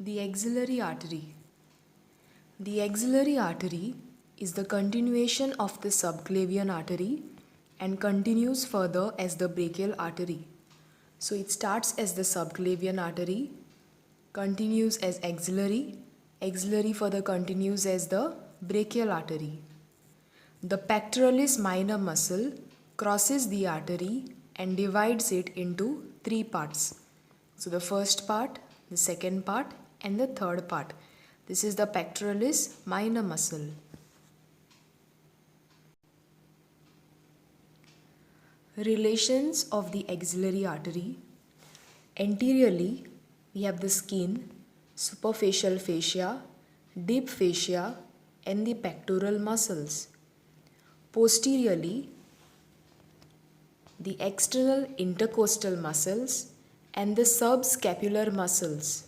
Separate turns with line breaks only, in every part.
The axillary artery. The axillary artery is the continuation of the subclavian artery and continues further as the brachial artery. So it starts as the subclavian artery, continues as axillary, axillary further continues as the brachial artery. The pectoralis minor muscle crosses the artery and divides it into three parts. So the first part, the second part, and the third part. This is the pectoralis minor muscle. Relations of the axillary artery. Anteriorly, we have the skin, superficial fascia, deep fascia, and the pectoral muscles. Posteriorly, the external intercostal muscles and the subscapular muscles.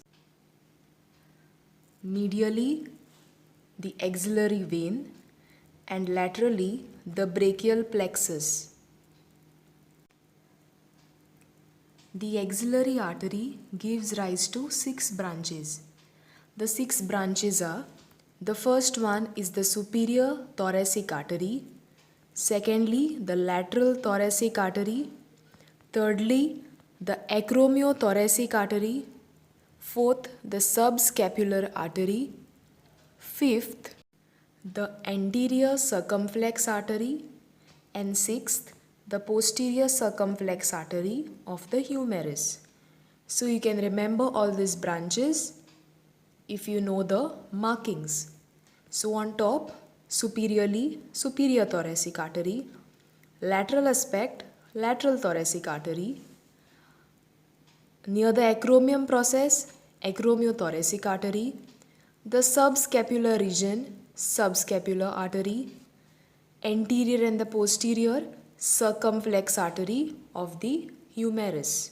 Medially, the axillary vein, and laterally, the brachial plexus. The axillary artery gives rise to 6 branches. The 6 branches are: the first one is the superior thoracic artery, secondly, the lateral thoracic artery, thirdly, the acromiothoracic artery, fourth, the subscapular artery, fifth, the anterior circumflex artery, and sixth, the posterior circumflex artery of the humerus. So you can remember all these branches if you know the markings. So on top, superiorly, superior thoracic artery, lateral aspect, lateral thoracic artery, near the acromion process, acromiothoracic artery, the subscapular region, subscapular artery, anterior and the posterior circumflex artery of the humerus.